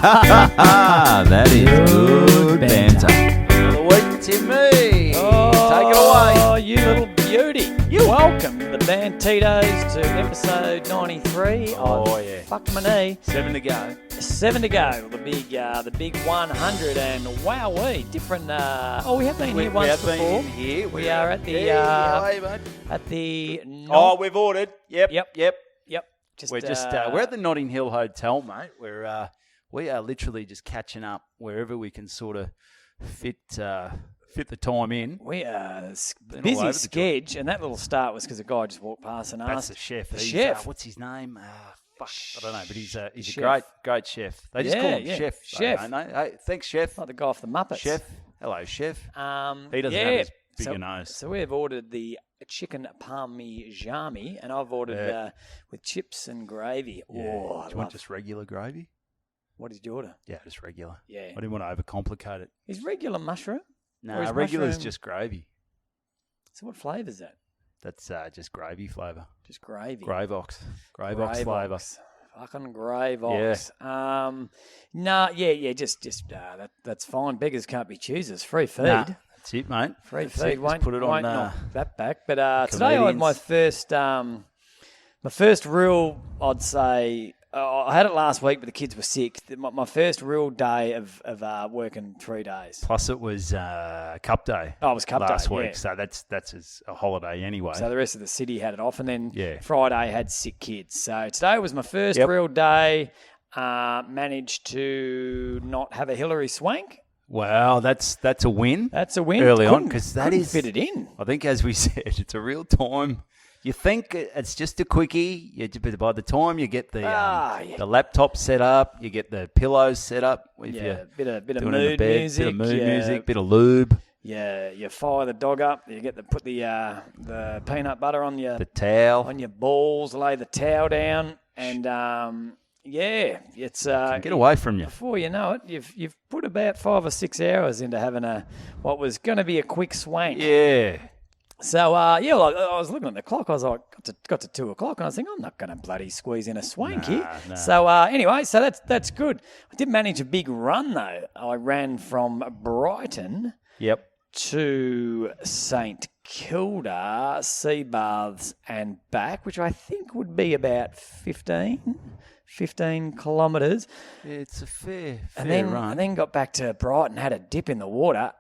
That is good banter. Another week, Timmy. Take it away. Oh, you little beauty. Welcome to the Banditos to episode 93. Oh, yeah. Fuck my knee. 7 to go. 7 to go. The big 100 and wowee. Different. We have been here once before. Been in here. We are at the hey, mate. at the. We've ordered. Yep. Yep. We're we're at the Notting Hill Hotel, mate. We are literally just catching up wherever we can sort of fit the time in. We are Been all busy over the sketch, and that little start was because a guy just walked past and That's asked. the chef. The He's, chef. What's his name? I don't know, but he's a Chef. great chef. They just call him Chef. Chef. Don't they? Hey, thanks, Chef. Like the guy off the Muppets. Chef. Hello, Chef. He doesn't yeah. have as big a nose. So we've ordered the chicken parmigiani, and I've ordered with chips and gravy. Yeah. Oh, Do you want just regular gravy? What did you order? Yeah, just regular. Yeah. I didn't want to overcomplicate it. Is regular mushroom? Or No, is regular's mushroom- just gravy. So what flavour is that? That's just gravy flavour. Just gravy. Gravox. Gravox flavour. Fucking Gravox. That's fine. Beggars can't be choosers. Free feed. Nah, that's it, mate. Free That's feed. it. Won't Just put it on. knock that back. But today I had my comedians. first real, I'd say, I had it last week, but the kids were sick. My first real day of working 3 days. Plus, it was Cup Day. Oh, it was Cup last Day, week, yeah. so that's a holiday anyway. So the rest of the city had it off, and then Yeah. Friday had sick kids. So today was my first real day. Managed to not have a Hillary swank. Wow, that's a win. That's a win. Early on, Couldn't- 'cause that couldn't is- fit it in. I think, as we said, it's a real time. You think it's just a quickie, but by the time you get the laptop set up, you get the pillows set up. If Yeah, bit of doing it in the mood bed, music. bit of mood yeah, music, bit of lube, Yeah, you fire the dog up. You put the peanut butter on the towel. your balls. Lay the towel down, and it's Get away from you. Before you know it, you've put about 5 or 6 hours into having what was going to be a quick swank. Yeah. So I was looking at the clock. I was like, got to 2 o'clock, and I was thinking, I'm not going to bloody squeeze in a swank here. Nah. So anyway, so that's good. I did manage a big run though. I ran from Brighton Yep. to St Kilda, sea baths and back, which I think would be about 15 kilometres. It's a fair And then run. got back to Brighton, had a dip in the water.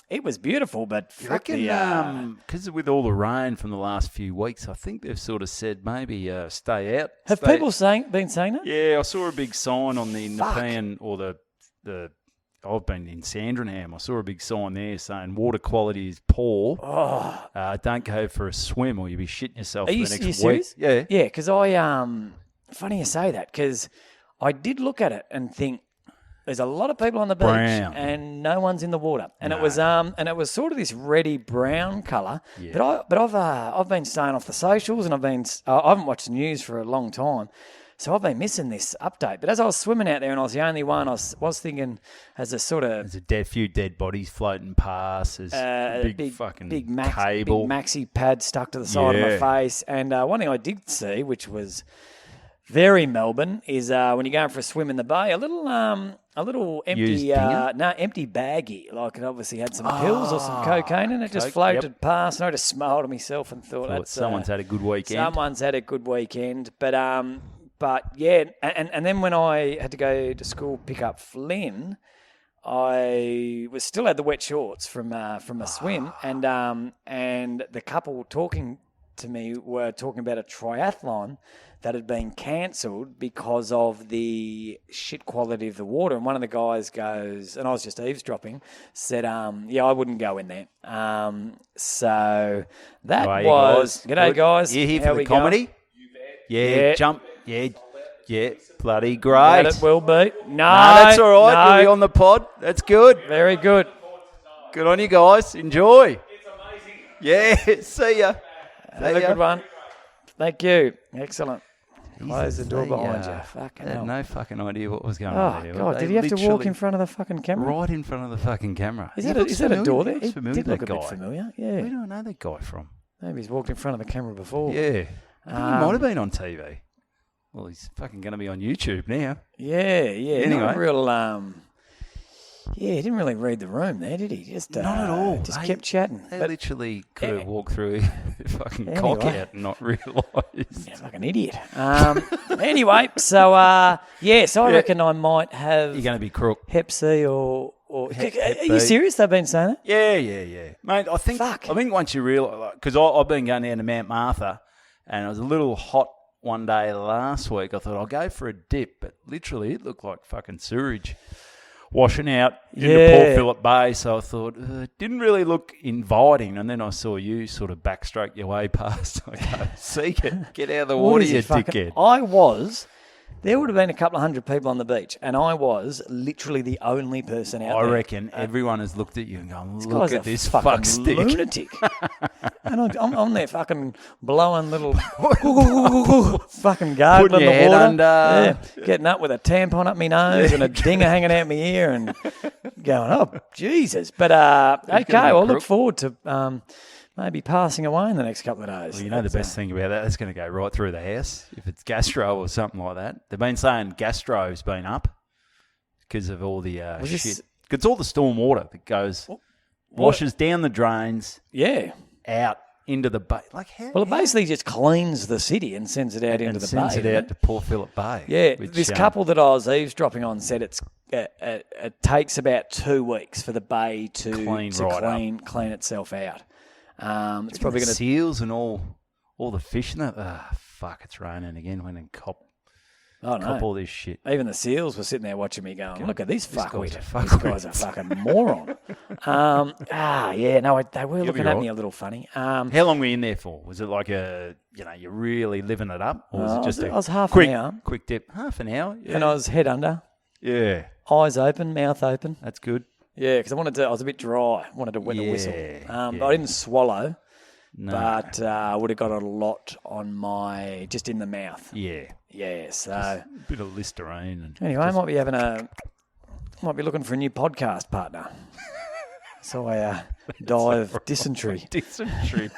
It was beautiful, but You reckon, because with all the rain from the last few weeks, I think they've sort of said maybe stay out. have Stay- people been saying that? Yeah, I saw a big sign on the Fuck. Nepean or the. I've been in Sandringham. I saw a big sign there saying water quality is poor. Oh, Don't go for a swim or you'll be shitting yourself Are for you- the next you week. serious? Yeah. yeah, because funny you say that, because I did look at it and think, there's a lot of people on the beach Brown. and no one's in the water, and No. it was sort of this reddy brown colour. Yeah. But I've been staying off the socials, and I haven't watched the news for a long time, so I've been missing this update. But as I was swimming out there, and I was the only one, I was thinking, as a sort of There's a few dead bodies floating past. There's a big fucking cable. big maxi pad stuck to the side of Yeah. my face. And one thing I did see, which was very Melbourne, is when you're going for a swim in the bay, a little empty Used dinger? empty baggie. Like it obviously had some pills or some cocaine, and it just Coke, floated past. And I just smiled to myself and thought, Thought that's someone's had a good weekend. Someone's had a good weekend, but yeah, and then when I had to go to school pick up Flynn, I still had the wet shorts from a swim, and the couple talking to me were talking about a triathlon that had been cancelled because of the shit quality of the water. And one of the guys goes, and I was just eavesdropping, said, I wouldn't go in there. So that How are you was... guys? G'day, Good. guys. You here How for we the comedy? Yeah, Yeah. jump. Yeah, bloody going? great. That it will be. No, That's all right. no. You'll be on the pod. That's good. Very good. Good on you guys. Enjoy. It's amazing. Yeah, see ya. Have a good one. Thank you. Excellent. Close the door They, behind you. Fucking I had hell. no fucking idea what was going Oh, on there. God. They Did he have to walk literally in front of the fucking camera? right in front of the fucking camera? Is He that, looks is that a familiar. door He there? looks He familiar, did look that a bit guy. familiar. Where Yeah. do I know that guy from? Maybe he's walked in front of the camera before. Yeah. I think he might have been on TV. Well, he's fucking going to be on YouTube now. Yeah. Anyway. Not real. He didn't really read the room there, did he? Just Not at all. Just Hey, kept chatting. They But literally could have walked through fucking cock Anyway. out and not realised. yeah, like an idiot. Anyway, so I reckon I might have You're going to be crook. Hep C or Hep are B. you serious? They've been saying that. Yeah. Mate, I think once you realise, because I've been going down to Mount Martha and it was a little hot one day last week. I thought I'll go for a dip, but literally it looked like fucking sewage washing out into Port Phillip Bay. So I thought, it didn't really look inviting. And then I saw you sort of backstroke your way past. I go, seek it. Get out of the What water, is you it, fucking- dickhead. There would have been a couple of hundred people on the beach, and I was literally the only person out I there. reckon everyone has looked at you and gone, This look guy's at a this fucking fuck stick. lunatic. And I'm there fucking blowing little fucking gargling Putting your the head water. under. Yeah, getting up with a tampon up my nose and a dinger hanging out my ear and going, oh, Jesus. But, okay, gonna be I'll look crook. forward to maybe passing away in the next couple of days. Well, you know the best thing about that, that's going to go right through the house. If it's gastro or something like that. They've been saying gastro's been up because of all the Was shit. this- It's all the storm water that goes, washes down the drains, Yeah. out into the bay. Like how? Well, it basically just cleans the city and sends it out into and the sends bay. it doesn't out to Port Phillip Bay. Yeah, which, this couple that I was eavesdropping on said it takes about 2 weeks for the bay to clean itself out. It's probably going to. seals and all the fish in that. Fuck! It's raining again. Went and cop I don't know. all this shit. Even the seals were sitting there watching me going, look at this fuckwit. guy's a This fuckwit." guy's a fucking moron. They were looking at me a little funny. How long were you in there for? Was it like you're really living it up? Or was it just I was half quick, an hour. quick dip? Half an hour? Yeah. And I was head under, Yeah, eyes open, mouth open. that's good. Yeah, because I was a bit dry. Wanted to wet the whistle. Yeah, But I didn't swallow. No. But I would have got a lot on just in the mouth. Yeah. Yeah, so A bit of Listerine. And anyway, I might be looking for a new podcast partner. So I die of dysentery. Dysentery.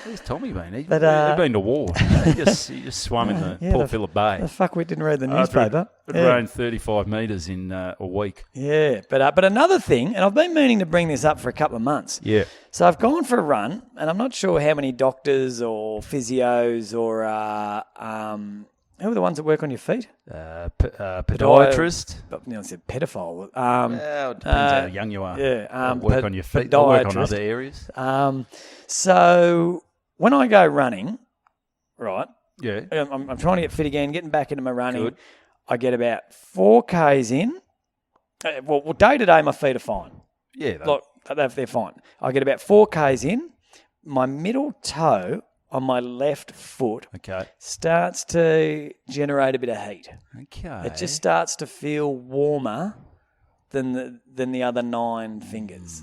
Where's Tommy been? He's But, been to war. he just swum in the Port Phillip Bay. The fuckwit didn't read the newspaper. It Yeah. rained 35 metres in a week. Yeah, but another thing, and I've been meaning to bring this up for a couple of months. Yeah. So I've gone for a run, and I'm not sure how many doctors or physios or who are the ones that work on your feet? Podiatrist. I said pedophile. Well, it depends how young you are. Yeah, Work on your feet. They'll work on podiatrist. other areas. So when I go running, right, Yeah. I'm trying to get fit again, getting back into my running. Good. I get about 4Ks in. Well, day to day, my feet are fine. Yeah. Look, they're fine. I get about 4Ks in. My middle toe on my left foot Okay. starts to generate a bit of heat. Okay. It just starts to feel warmer than the other 9 fingers.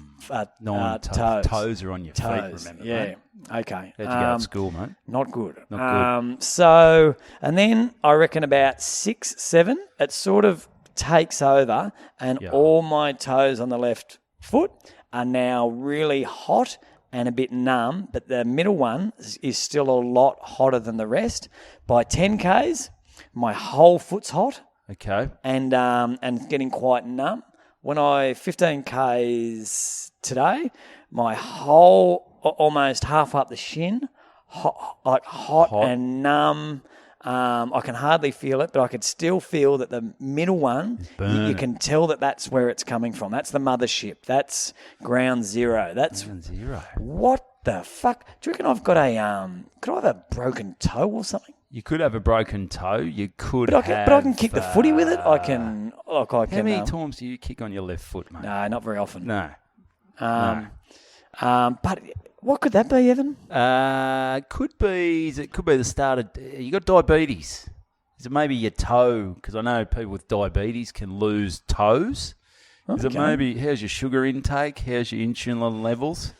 Nine toes. toes are on your feet, Toes. remember? Yeah. Mate? Okay. How'd you go at school, mate? Not good. Not good. So, and then I reckon about 6, 7, it sort of takes over, and Yeah. all my toes on the left foot are now really hot and a bit numb, but the middle one is still a lot hotter than the rest. By 10Ks, my whole foot's hot Okay. and it's getting quite numb. When I 15Ks today, my whole almost half up the shin, hot. and numb. I can hardly feel it, but I could still feel that the middle one, you can tell that's where it's coming from. That's the mothership. That's ground zero. That's Zero. what the fuck? Do you reckon I've got could I have a broken toe or something? You could have a broken toe. You could But I can kick the footy with it. I can. How many times do you kick on your left foot, mate? No, not very often. No. But what could that be, Evan? It could be the start of. You got diabetes. Is it maybe your toe? Because I know people with diabetes can lose toes. Is it Okay. maybe how's your sugar intake? How's your insulin levels?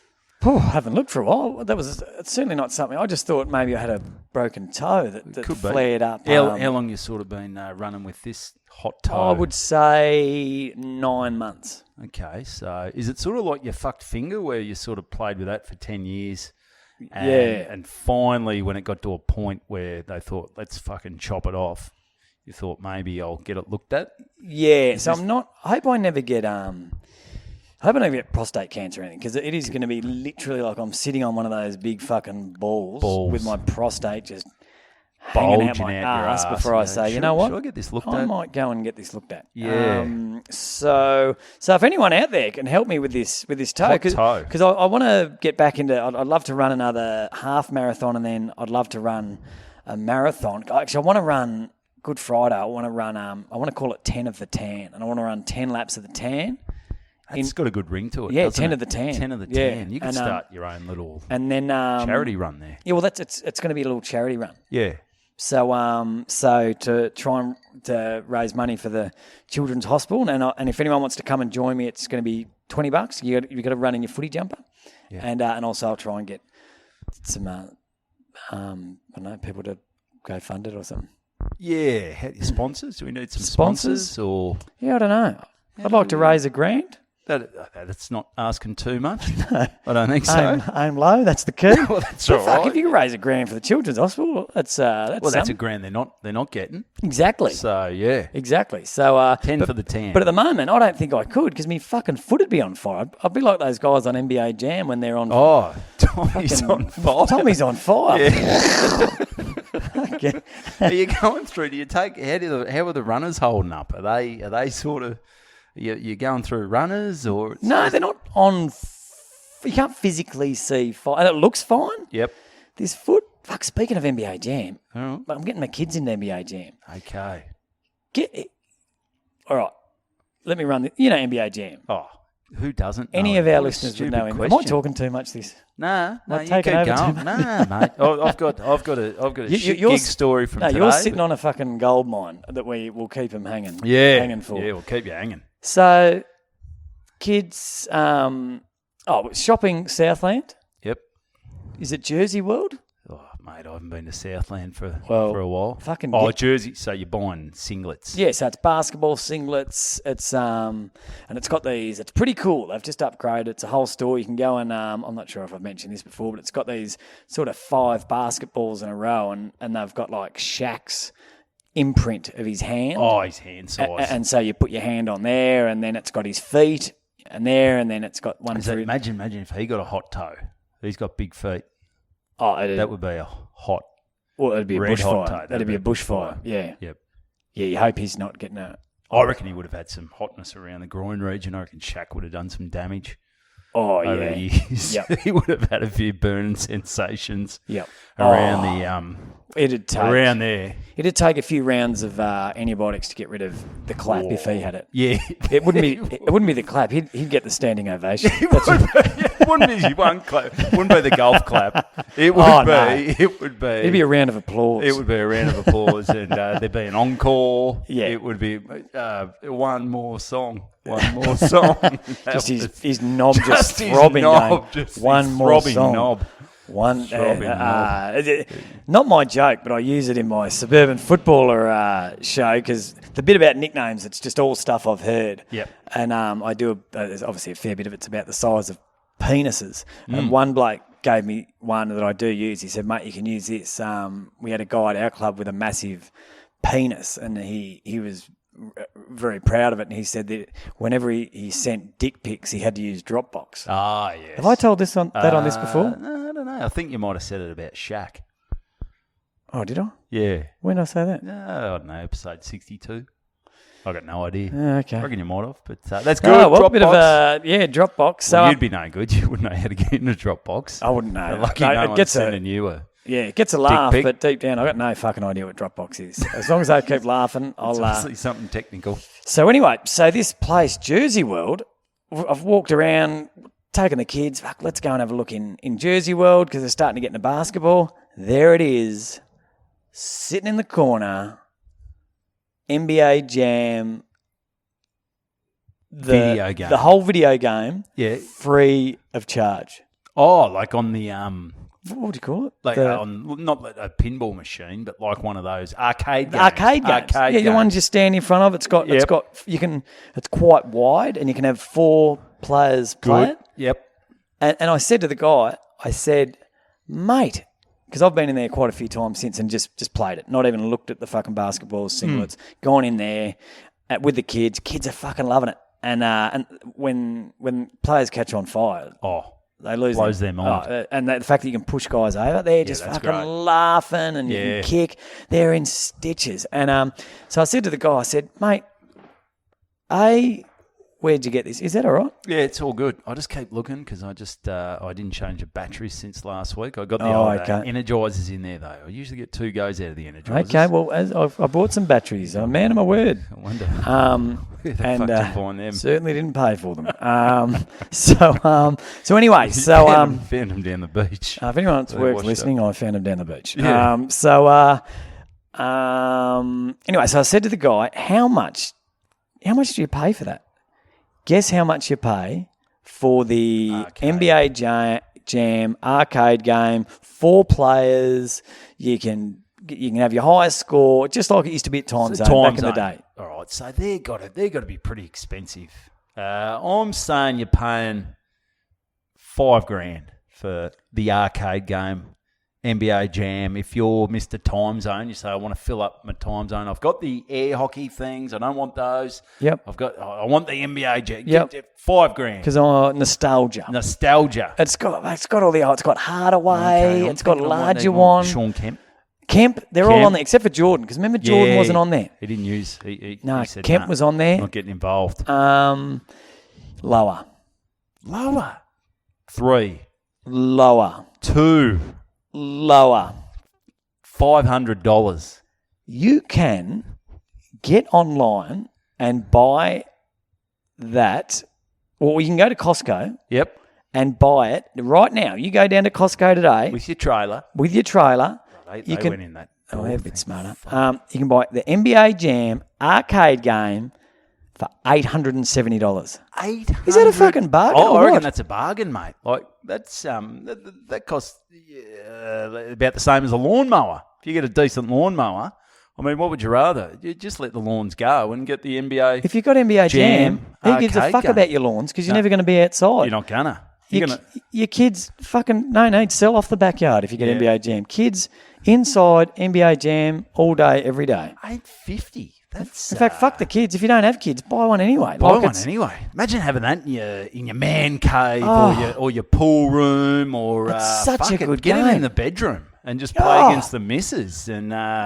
Oh, I haven't looked for a while. It's certainly not something. I just thought maybe I had a broken toe that Could be. flared up. How long you sort of been running with this hot toe? I would say 9 months. Okay, so is it sort of like your fucked finger where you sort of played with that for 10 years And finally, when it got to a point where they thought, let's fucking chop it off, you thought maybe I'll get it looked at. Yeah. So I hope I never get prostate cancer or anything, because it is going to be literally like I'm sitting on one of those big fucking balls. With my prostate just hanging out my ass before I say, you know what? Should I get this looked I at? might go and get this looked at. Yeah. So if anyone out there can help me with this toe, because I want to get back into. I'd love to run another half marathon, and then I'd love to run a marathon. Actually, I want to run Good Friday. I want to run. I want to call it 10 of the Tan, and I want to run 10 laps of the Tan. It's got a good ring to it. Yeah, doesn't 10 it? of the Tan. 10 of the Yeah. Tan. You can start your own little and then charity run there. Yeah, well, it's going to be a little charity run. Yeah. So to try and to raise money for the Children's Hospital, and if anyone wants to come and join me, it's going to be $20. You got to run in your footy jumper, and also I'll try and get some I don't know, people to go fund it or something. Yeah, sponsors. Do we need some sponsors or? Yeah, I don't know. I'd like to raise $1,000. That's not asking too much. No. I don't think so. Aim low. That's the key. Well, that's all right. If you can raise $1,000 for the Children's Hospital, that's that's $1,000 they're not getting. Exactly. So yeah, exactly. So 10 for the Tan. But at the moment, I don't think I could, because my fucking foot would be on fire. I'd be like those guys on NBA Jam when they're on. Oh, Tommy's on fire. Tommy's on fire. Yeah. Are you going through? Do you take? How are the runners holding up? Are they sort of? You're going through runners or? No, they're not on. You can't physically see fire, and it looks fine. Yep. This foot. Fuck. Speaking of NBA Jam, Oh. I'm getting my kids into NBA Jam. Okay. Get it. All right. Let me run. NBA Jam. Oh, who doesn't? Any know of it? our What a listeners would stupid know him. Am I question. talking too much? This. No, you taking keep over going. too Nah, mate. I've got a gig story from today. You're sitting on a fucking gold mine that we will keep them hanging. Yeah, hanging for. Yeah, we'll keep you hanging. So, kids, shopping Southland. Yep. Is it Jersey World? Oh, mate, I haven't been to Southland for a while. Fucking Jersey. So you're buying singlets? Yeah, so it's basketball singlets. It's and it's got these. It's pretty cool. They've just upgraded. It's a whole store. You can go and I'm not sure if I've mentioned this before, but it's got these sort of 5 basketballs in a row, and they've got like Shaq's imprint of his hand. Oh, his hand size. And so you put your hand on there, and then it's got his feet, and then it's got one. Imagine if he got a hot toe. He's got big feet. Oh, that would be a hot. Well, it'd be a red hot bushfire. toe. That'd be a bushfire. Yeah. Yep. Yeah, you hope he's not getting a. I reckon he would have had some hotness around the groin region. I reckon Shaq would have done some damage. Oh, over yeah. the years. Yep. He would have had a few burning sensations. Yep. Around It'd take around there. It'd take a few rounds of antibiotics to get rid of the clap if he had it. Yeah, it wouldn't be the clap. He'd get the standing ovation. It wouldn't be one clap. It wouldn't be the golf clap. It would be. No. It would be. It'd be a round of applause. It would be a round of applause, and there'd be an encore. Yeah. It would be one more song. One more song. Just his knob just throbbing. One more song. Knob. Not my joke, but I use it in my Suburban Footballer show, because the bit about nicknames, it's just all stuff I've heard. Yep. And I do, there's obviously a fair bit of it's about the size of penises. And one bloke gave me one that I do use. He said, mate, you can use this. We had a guy at our club with a massive penis, and he was very proud of it, and he said that whenever he sent dick pics, he had to use Dropbox. Ah, yes. Have I told this on this before? No, I don't know. I think you might have said it about Shaq. Oh, did I? Yeah. When did I say that? No, I don't know. Episode 62. I got no idea. Okay. I reckon you might have, but that's good. Oh, well, Dropbox. a bit of Dropbox. So you'd be no good. You wouldn't know how to get into Dropbox. I wouldn't know. You're lucky no one's sending you a. Yeah, it gets a laugh, pic. but deep down, I got no fucking idea what Dropbox is. As long as they keep laughing, I'll. It's obviously something technical. So anyway, this place, Jersey World, I've walked around, taken the kids. Fuck, let's go and have a look in Jersey World, because they're starting to get into basketball. There it is, sitting in the corner, NBA Jam. Video game. The whole video game, free of charge. Oh, like on the What would you call it? like on not a pinball machine, but like one of those arcade games. Arcade games. The ones you stand in front of. It's quite wide, and you can have 4 players play it. Yep. And I said to the guy, mate, because I've been in there quite a few times since and just played it. Not even looked at the fucking basketball singlets. Gone in there with the kids. Kids are fucking loving it. And when players catch on fire, they lose blows their mind. And the fact that you can push guys over, they're just fucking great. laughing and you can kick. They're in stitches. And so I said to the guy, I said, mate, where'd you get this? Is that all right? Yeah, it's all good. I just keep looking because I didn't change the batteries since last week. I got the old Energizers in there, though. I usually get 2 goes out of the Energizers. Okay, well, I bought some batteries. I'm a man of my word. I wonder where the fuck to find them. Certainly didn't pay for them. So anyway, found them down the beach. If anyone's worth listening, I found them down the beach. Yeah. Anyway, so I said to the guy, how much do you pay for that? Guess how much you pay for the NBA Jam arcade game, 4 players. You can have your highest score, just like it used to be at Time Zone back in the day. All right, so they're got to be pretty expensive. I'm saying you're paying $5,000 for the arcade game, NBA Jam. If you're Mr. Time Zone, you say, I want to fill up my time zone. I've got the air hockey things. I don't want those. Yep. I want the NBA Jam. Yep. $5,000. Because nostalgia. It's got all the. It's got Hardaway. It's got Larger. Sean Kemp. They're all on there except for Jordan. Because remember, Jordan wasn't on there. He didn't use. He said, Kemp was on there. Not getting involved. Lower. 3. Lower. 2. Lower. $500. You can get online and buy that. Well, you can go to Costco. Yep. And buy it right now. You go down to Costco today with your trailer. They went in that. Oh, they're a bit smarter. You can buy the NBA Jam arcade game for $870. $800. Is that a fucking bargain? I reckon that's a bargain, mate. Like that's that costs about the same as a lawnmower. If you get a decent lawnmower, I mean, what would you rather? You just let the lawns go and get the NBA. If you've got NBA Jam, who gives a fuck about your lawns? Because you're never going to be outside. You're not gonna. Your kids fucking sell off the backyard if you get NBA Jam. Kids inside NBA Jam all day, every day. $850. That's in fact, fuck the kids. If you don't have kids, buy one anyway. Imagine having that in your man cave or your pool room or it's such a good get game. him in the bedroom and just play against the misses. And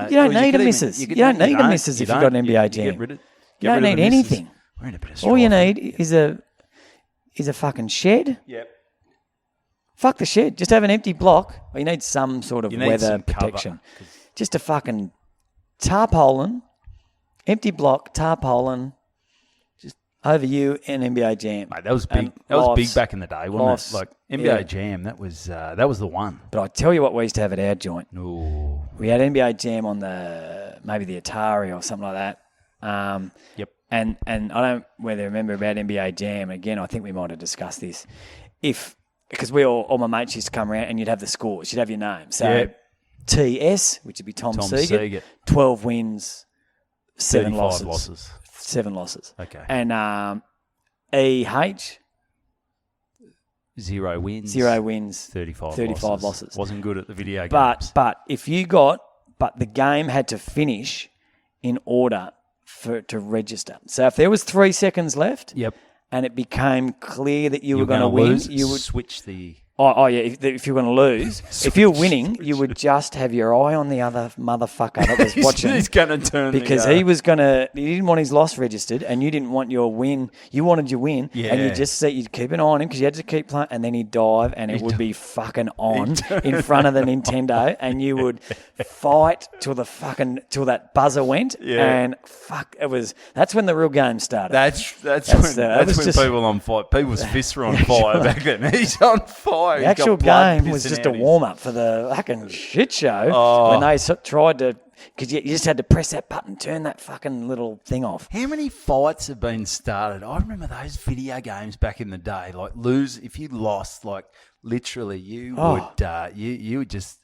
you don't need a missus. You don't need a missus if you've got an NBA Jam. You don't need anything. We're in a bit of all you need is a fucking shed. Yep. Fuck the shed. Just have an empty block. Well, you need some sort of weather protection. Just a fucking tarpaulin. Empty block, tarpaulin, just over you and NBA Jam. Mate, that was big. That was big back in the day, wasn't it? Like NBA Jam, that was the one. But I tell you what, we used to have at our joint. Ooh. We had NBA Jam on maybe the Atari or something like that. Yep. And I don't whether remember about NBA Jam. Again, I think we might have discussed this. Because all my mates used to come around and you'd have the scores, you'd have your name. So TS, which would be Tom Seagate, 12 wins. 7 losses. 7 losses. Okay. And EH? 0 wins. 0 wins. 35 losses. Wasn't good at the video games. But the game had to finish in order for it to register. So if there was 3 seconds left, and it became clear that you were going to win, you would switch the. Oh yeah, if you're going to lose, if you're winning, you would just have your eye on the other motherfucker that was watching. He's going to turn because he didn't want his loss registered, and you didn't want your win. You wanted your win, and you'd keep an eye on him because you had to keep playing, and then he'd dive, and it would be fucking on in front of the Nintendo, and you would fight till that buzzer went, and fuck, that's when the real game started. That's when people on fire. People's fists were on fire back then. He's on fire. The actual game was just a warm-up for the fucking shit show when they tried to... Because you just had to press that button, turn that fucking little thing off. How many fights have been started? I remember those video games back in the day. Like, if you lost, like, literally, you would just...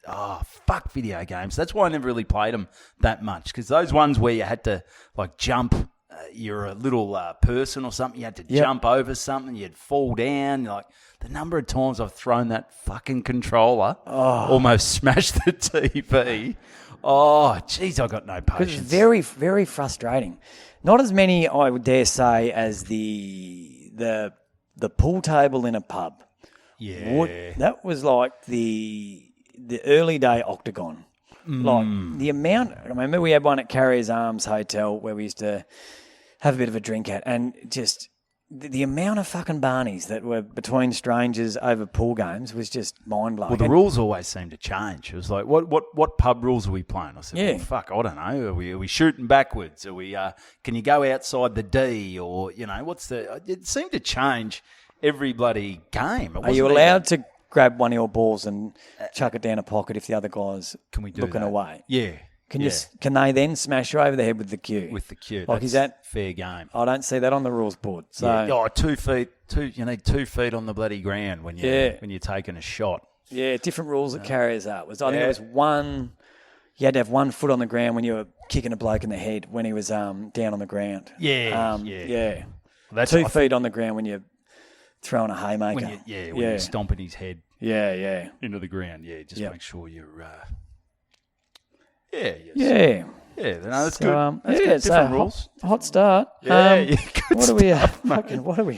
fuck video games. That's why I never really played them that much. Because those ones where you had to, like, jump... you're a little person or something, you had to jump over something, you'd fall down. Like the number of times I've thrown that fucking controller, almost smashed the TV. Oh, geez, I got no patience. It's very, very frustrating. Not as many, I would dare say, as the pool table in a pub. Yeah. That was like the early day octagon. Like the amount, I remember we had one at Carrier's Arms Hotel where we used to have a bit of a drink at, and just the amount of fucking barneys that were between strangers over pool games was just mind-blowing. Well, the rules always seem to change. It was like, what pub rules are we playing? I said, well, fuck, I don't know. Are we shooting backwards? Are we? Can you go outside the D? Or, what's the... It seemed to change every bloody game. Are you allowed to grab one of your balls and chuck it down a pocket if the other guy's looking away? Yeah. Can they then smash you over the head with the cue? With the cue. Like, is that fair game? I don't see that on the rules board. So 2 feet. You need 2 feet on the bloody ground when you're taking a shot. Yeah, different rules at Carriers Up. I think it was one. You had to have 1 foot on the ground when you were kicking a bloke in the head when he was down on the ground. Yeah. Well, That's 2 feet on the ground when you're throwing a haymaker. When you're stomping his head. Yeah. Into the ground. Yeah, just make sure you're. Yeah. No, that's good. That's good. Different rules. Hot start. Good what are we? What are we?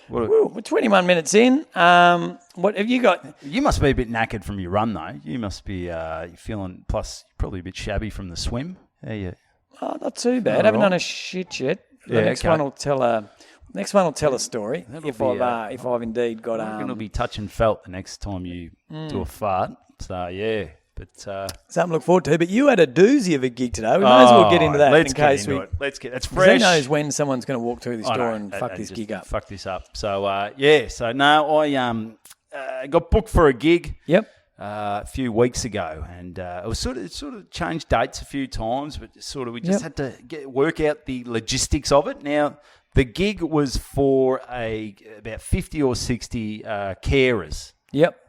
We're 21 minutes in. What have you got? You must be a bit knackered from your run, though. You must be feeling, plus probably a bit shabby from the swim. Yeah. Oh, not too bad. I haven't done a shit yet. The next one will tell a story. If I've indeed got. I'm going to be touch and felt the next time you do a fart. So yeah. But something to look forward to. But you had a doozy of a gig today. We might as well get into that Let's get it's fresh. Who knows when someone's going to walk through this door and fuck this gig up. Fuck this up. So So no, I got booked for a gig. Yep. A few weeks ago, and it was sort of changed dates a few times, but we just had to work out the logistics of it. Now the gig was for about 50 or 60 carers. Yep.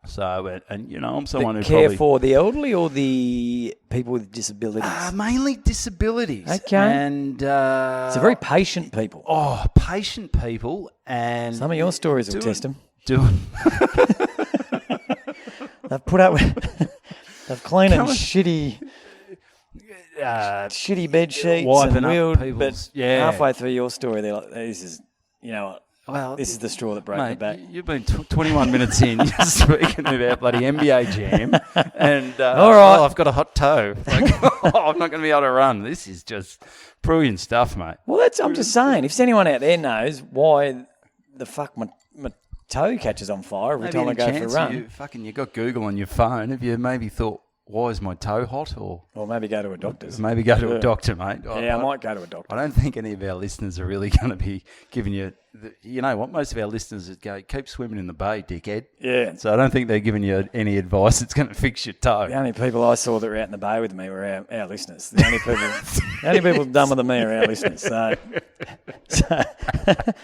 So, and I'm someone who care for the elderly or the people with disabilities? Mainly disabilities. Okay. And it's a very patient people. Oh, patient people. And some of your stories will test them. They've put up with, they've cleaned and shitty bed sheets and wheeled, but halfway through your story, they're like, this is, this is the straw that broke the back. You've been 21 minutes in, you're speaking about bloody NBA Jam, and all right. I've got a hot toe. Like, I'm not going to be able to run. This is just brilliant stuff, mate. Well, I'm just saying, if anyone out there knows why the fuck my toe catches on fire every time I go for a run. You got Google on your phone. Have you maybe thought, why is my toe hot? Or maybe go to a doctor's. Maybe go to a doctor, mate. I might go to a doctor. I don't think any of our listeners are really going to be giving you... You know what? Most of our listeners would go, keep swimming in the bay, dickhead. Yeah. So I don't think they're giving you any advice that's going to fix your toe. The only people I saw that were out in the bay with me were our listeners. The only people dumber than me are our listeners. So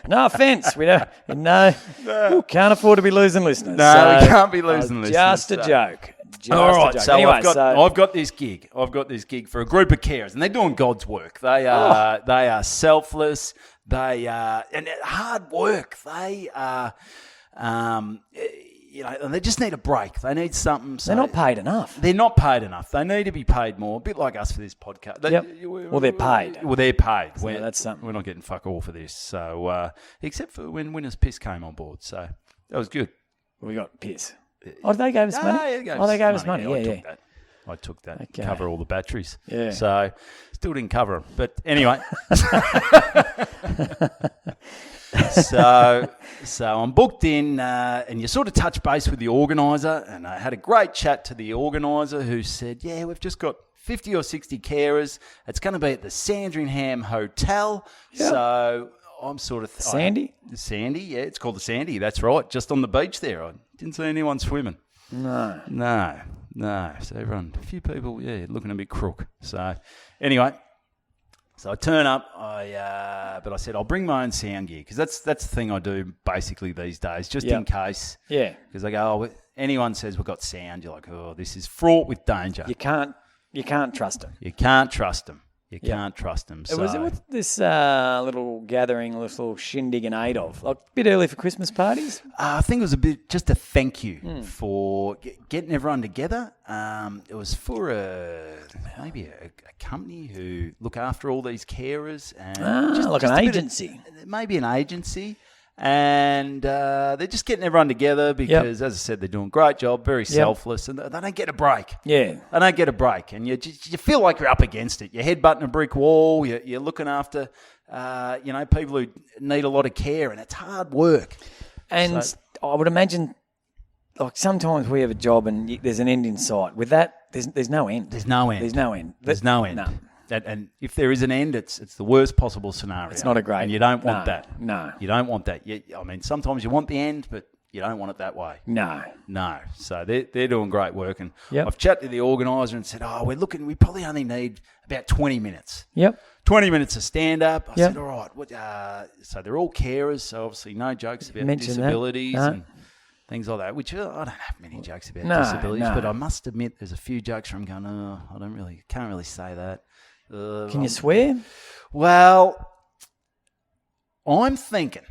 no offence. We can't afford to be losing listeners. No, we can't be losing listeners. Just a joke. All right, so anyway, I've got this gig. I've got this gig for a group of carers, and they're doing God's work. They are selfless. They are and hard work. They are, and they just need a break. They need something. So they're not paid enough. They're not paid enough. They need to be paid more. A bit like us for this podcast. Well, they're paid. Well, they're paid. So that's something. We're not getting fuck all for this. So except for when Winners Piss came on board. So that was good. We got piss. Oh, they gave us money? They gave us money. Yeah. I took that to cover all the batteries. Yeah. So still didn't cover them. But anyway. So I'm booked in and you sort of touch base with the organiser, and I had a great chat to the organiser who said, we've just got 50 or 60 carers. It's going to be at the Sandringham Hotel. Yep. So I'm sort of... Sandy? Sandy, yeah. It's called the Sandy. That's right. Just on the beach there. I didn't see anyone swimming. No. So a few people, looking a bit crook. So anyway, so I turn up. But I said I'll bring my own sound gear because that's the thing I do basically these days, just in case. Yeah. Because they go, anyone says we've got sound, you're like, this is fraught with danger. You can't trust them. You can't trust them. You can't trust them. It was this little gathering, little shindig in Adolf, like a bit early for Christmas parties. I think it was a bit just a thank you for getting everyone together. It was for maybe a company who look after all these carers, and Like an agency. Maybe an agency. And they're just getting everyone together because, as I said, they're doing a great job, very selfless, and they don't get a break. Yeah. They don't get a break, and you feel like you're up against it. You're headbutting a brick wall. You're looking after, people who need a lot of care, and it's hard work. And I would imagine, like sometimes we have a job and there's an end in sight. With that, there's no end. There's no end. There's no end. There's no end. No. And if there is an end, it's the worst possible scenario. It's not a great. And you don't want that. No. You don't want that. Sometimes you want the end, but you don't want it that way. No. So they're doing great work. And Yep. I've chatted to the organiser and said, we probably only need about 20 minutes. Yep. 20 minutes of stand-up. I Yep. said, all right. So they're all carers, so obviously no jokes about Mention that. disabilities No. and things like that, which I don't have many jokes about No, disabilities, no. but I must admit there's a few jokes where I'm going, can't really say that. Can you swear? Well, I'm thinking.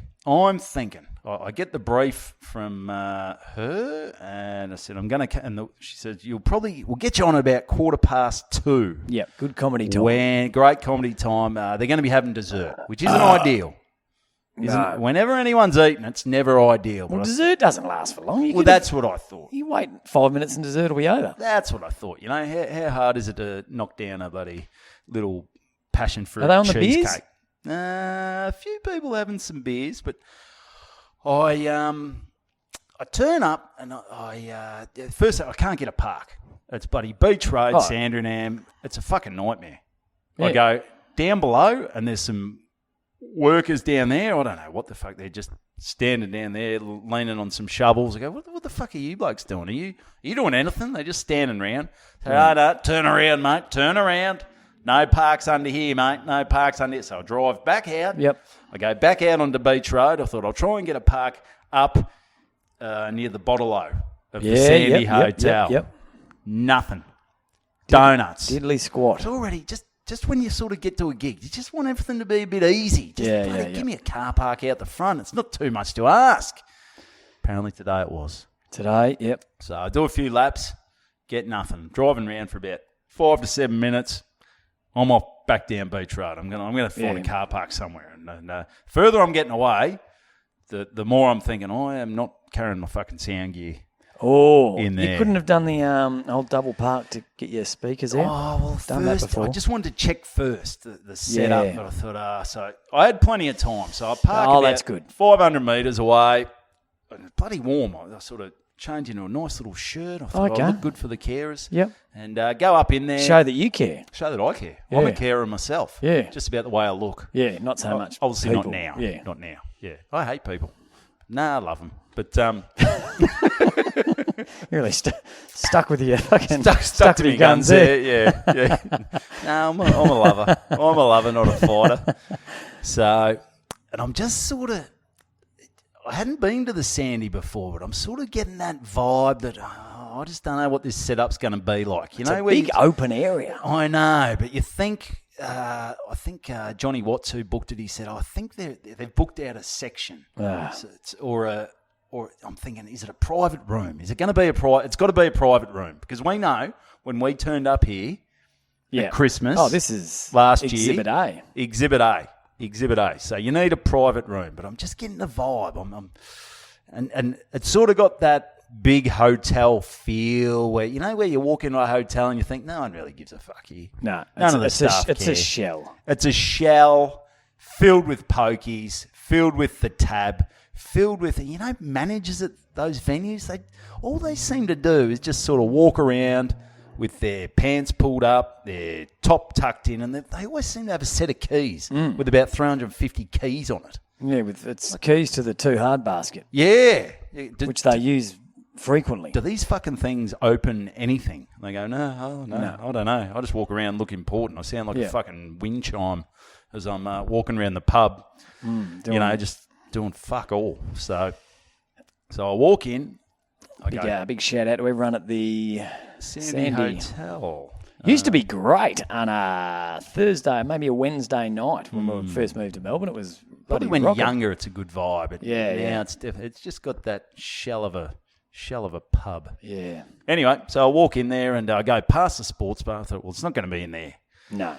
I get the brief from her, and I said, I'm going to... And she said, we'll get you on about 2:15. Yep. Good comedy time. Great comedy time. They're going to be having dessert, which isn't ideal. No. Whenever anyone's eating, it's never ideal. Well, But dessert doesn't last for long. that's what I thought. You wait 5 minutes and dessert will be over. That's what I thought. How hard is it to knock down a bloody little passion fruit Are they on the beers? cheesecake? A few people having some beers, but I turn up and first I can't get a park. It's bloody Beach Road, Sandringham. It's a fucking nightmare. Yeah. I go down below and there's some workers down there. I don't know what the fuck. They're just standing down there leaning on some shovels. I go, what the fuck are you blokes doing? Are you doing anything? They're just standing around. So, no, turn around, mate. Turn around. No parks under here, mate. No parks under here. So I drive back out. Yep. I go back out onto Beach Road. I thought I'll try and get a park up near the Bottle-O of the Sandy Hotel. Yep. Nothing. Donuts. Diddly squat. It's already just when you sort of get to a gig, you just want everything to be a bit easy. Just give me a car park out the front. It's not too much to ask. Apparently today it was. Today, yep. So I do a few laps, get nothing. Driving around for about 5 to 7 minutes. I'm off back down Beach Road. I'm gonna find a car park somewhere. And further I'm getting away, the more I'm thinking, I am not carrying my fucking sound gear. Oh, in there. You couldn't have done the old double park to get your speakers out? Oh, well, done that first, before. I just wanted to check first the setup, but I thought, so I had plenty of time. So I parked about that's good. 500 metres away. It was bloody warm. I sort of changed into a nice little shirt. I thought I look good for the carers. Yep. And go up in there. Show that you care. Show that I care. Yeah. I'm a carer myself. Yeah. Just about the way I look. Yeah, not so much. Obviously people. not now. Yeah. Not now. Yeah. I hate people. Nah, I love them. But You're really stuck with your fucking stuck to my guns there. Yeah. No, I'm a lover. I'm a lover, not a fighter. So, and I'm just sort of, I hadn't been to the Sandy before, but I'm sort of getting that vibe that I just don't know what this setup's going to be like. It's a big open area. I know, but you think, I think Johnny Watts, who booked it, he said, I think they've booked out a section. So or I'm thinking, is it a private room? Is it going to be it's got to be a private room, because we know when we turned up here at Christmas. Oh, this is last Exhibit year. Exhibit A. So you need a private room, but I'm just getting the vibe. And it's sort of got that big hotel feel where you walk into a hotel and you think no one really gives a fuck here. No, none of the staff it's care. a shell. It's a shell filled with pokies, filled with the tab, filled with managers at those venues. All they seem to do is just sort of walk around with their pants pulled up, their top tucked in, and they always seem to have a set of keys with about 350 keys on it. Yeah, with its keys to the too hard basket. Yeah. Which they use frequently. Do these fucking things open anything? They go, no, I don't know. I just walk around, look important. I sound like a fucking wind chime as I'm walking around the pub, just doing fuck all. So I walk in. Big shout out to everyone at the Sandy Hotel. Used to be great on a Thursday, maybe a Wednesday night when we first moved to Melbourne. It was Probably bloody when rocking. you're younger, it's a good vibe. But Yeah, now yeah. it's just got that shell of a pub. Yeah. Anyway, so I walk in there and I go past the sports bar. I thought, well, it's not going to be in there. No.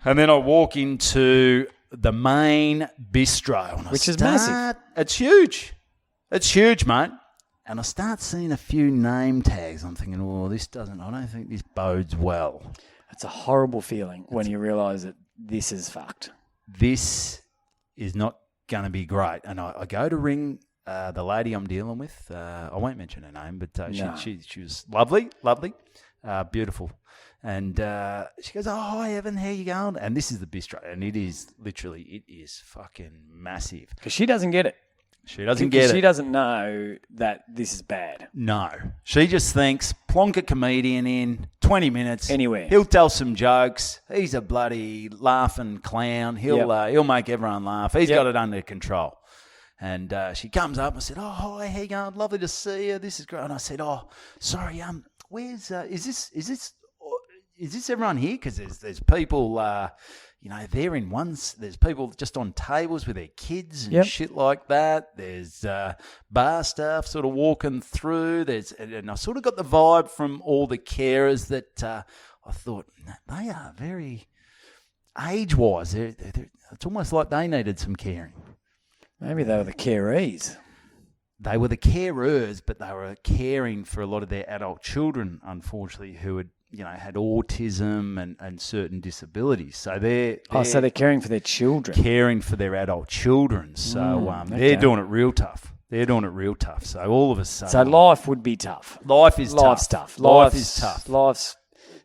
And then I walk into the main bistro. And Which is massive. It's huge. It's huge, mate. And I start seeing a few name tags. I'm thinking, I don't think this bodes well. It's a horrible feeling when you realise that this is fucked. This is not going to be great. And I go to ring the lady I'm dealing with. I won't mention her name, but No. she was lovely, beautiful. And she goes, oh, hi, Evan, how you going? And this is the bistro. And it is fucking massive. Because she doesn't get it. She doesn't get She it. doesn't know that this is bad. No. She just thinks, plonk a comedian in, 20 minutes. Anywhere. He'll tell some jokes. He's a bloody laughing clown. He'll make everyone laugh. He's Yep. got it under control. And she comes up and said, oh, hi, how you going? Lovely to see you. This is great. And I said, oh, sorry, where's, is this everyone here? Because there's people, they're in ones. There's people just on tables with their kids and Yep. shit like that. There's bar staff sort of walking through. And I sort of got the vibe from all the carers that I thought they are very age-wise. It's almost like they needed some caring. Maybe they were the carees. They were the carers, but they were caring for a lot of their adult children, unfortunately, who had autism and certain disabilities. So they're So they're caring for their children. caring for their adult children. So okay. they're doing it real tough. So all of a sudden, So life would be tough. Life's tough. Life is tough. Life's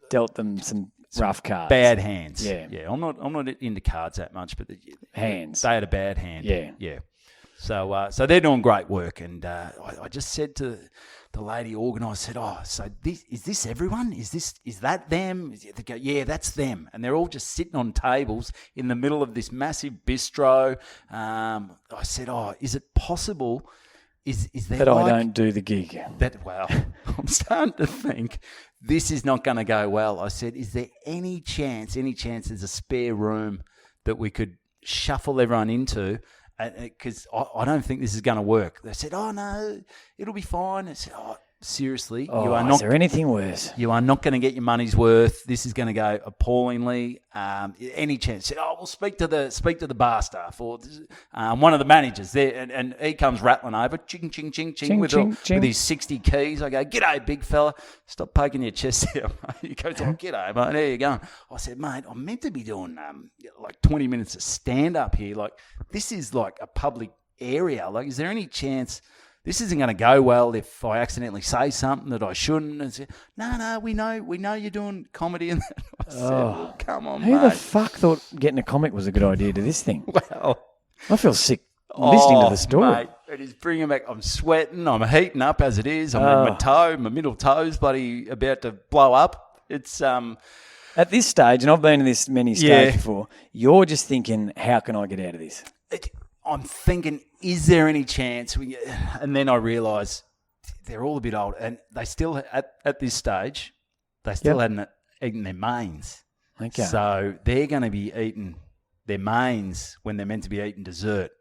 dealt them some rough cards. Bad hands. Yeah. I'm not into cards that much, but Hands. They had a bad hand. Yeah. So they're doing great work, and I just said to the lady organised, said, "Oh, so is this everyone? Is that them?" They go, "Yeah, that's them," and they're all just sitting on tables in the middle of this massive bistro. I said, "Oh, is it possible? Is there That I don't do the gig. well, I'm starting to think this is not going to go well." I said, "Is there any chance there's a spare room that we could shuffle everyone into? Because I don't think this is going to work." They said, "Oh, no, it'll be fine." I said, "Oh, seriously, you are Is not there anything worse? you are not going to get your money's worth. This is going to go appallingly. Any chance?" Said, "Oh, we'll speak to the bar staff or one of the managers there." And he comes rattling over, ching, ching, ching, ching, with his 60 keys. I go, "G'day, big fella. Stop poking your chest out, mate." He goes, "Oh, g'day, mate. There you go." I said, "Mate, I'm meant to be doing like 20 minutes of stand up here. Like, this is like a public area. Like, is there any chance this isn't going to go well if I accidentally say something that I shouldn't?" And say, No, we know you're doing comedy. And that. I said, "Well, come on, Who mate." the fuck thought getting a comic was a good idea to this thing? Well, I feel sick listening to the story. Mate, it is bringing back. I'm sweating. I'm heating up as it is. I'm my middle toe's bloody about to blow up. It's At this stage, and I've been in this many stages before, you're just thinking, how can I get out of this? I'm thinking, is there any chance? And then I realise they're all a bit old, and they still at this stage, they still hadn't eaten their mains. Okay. So they're going to be eating their mains when they're meant to be eating dessert.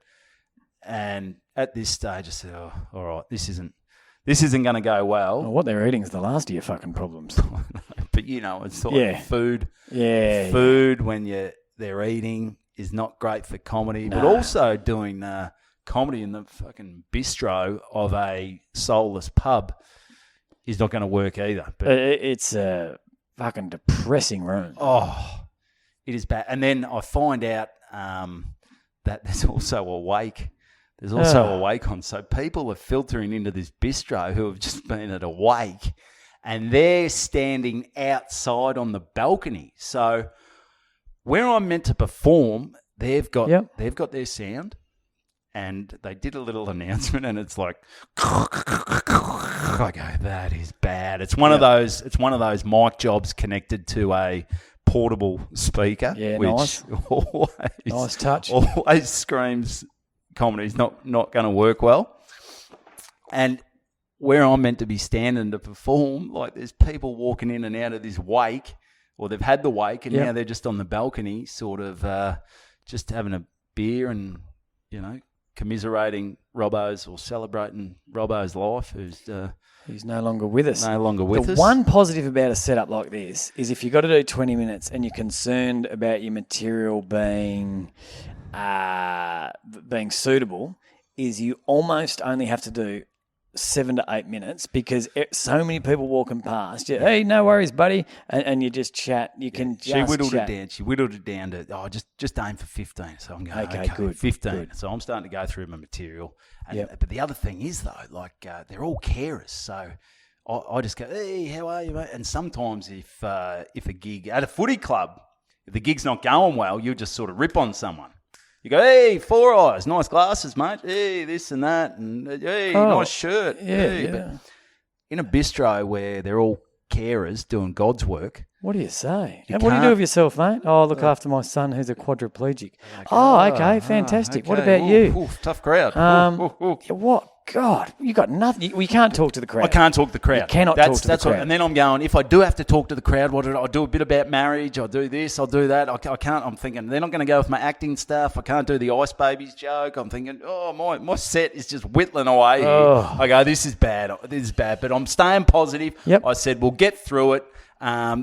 And at this stage, I said, "Oh, all right, this isn't going to go well." Well, what they're eating is the last of your fucking problems. But it's like food. Yeah. Food when they're eating is not great for comedy, but also doing comedy in the fucking bistro of a soulless pub is not going to work either. But It's a fucking depressing room. oh, it is bad. And then I find out that there's also a wake. There's also a wake on. So people are filtering into this bistro who have just been at a wake, and they're standing outside on the balcony. So where I'm meant to perform, they've got their sound, and they did a little announcement, and it's like, I go, that is bad. It's one of those. It's one of those mic jobs connected to a portable speaker. Yeah, which nice. Nice touch. Always screams comedy's not going to work well. And where I'm meant to be standing to perform, like there's people walking in and out of this wake or they've had the wake, and Yep. now they're just on the balcony, sort of just having a beer and, commiserating Robbo's or celebrating Robbo's life, who's He's no longer with us. no longer with The us. one positive about a setup like this is if you've got to do 20 minutes and you're concerned about your material being suitable, is you almost only have to do 7 to 8 minutes because so many people walking past. Hey, no worries, buddy, and you just chat. You can just She whittled chat. it down. She whittled it down to just aim for 15. So I'm going Okay, good, 15. good. So I'm starting to go through my material. And, Yep. But the other thing is though, they're all carers. So I just go, hey, how are you, mate? And sometimes if a gig at a footy club, if the gig's not going well, you just sort of rip on someone. You go, hey, Four Eyes, nice glasses, mate. Hey, this and that, and hey, nice shirt. Yeah, hey. yeah. But in a bistro where they're all carers doing God's work, What do you say? You And what do you do can't- with yourself, mate? Oh, I look after my son who's a quadriplegic. Okay, fantastic. What okay. about you? Ooh, tough crowd. Yeah, what? God, you got nothing. We can't talk to the crowd. I can't talk to the crowd. You cannot that's, talk to the that's what- crowd. And then I'm going, if I do have to talk to the crowd, what do I do? A bit about marriage. I'll do this. I'll do that. I can't. I'm thinking they're not going to go with my acting stuff. I can't do the Ice Babies joke. I'm thinking, my set is just whittling away. Oh. I go, this is bad. This is bad. But I'm staying positive. Yep. I said, we'll get through it.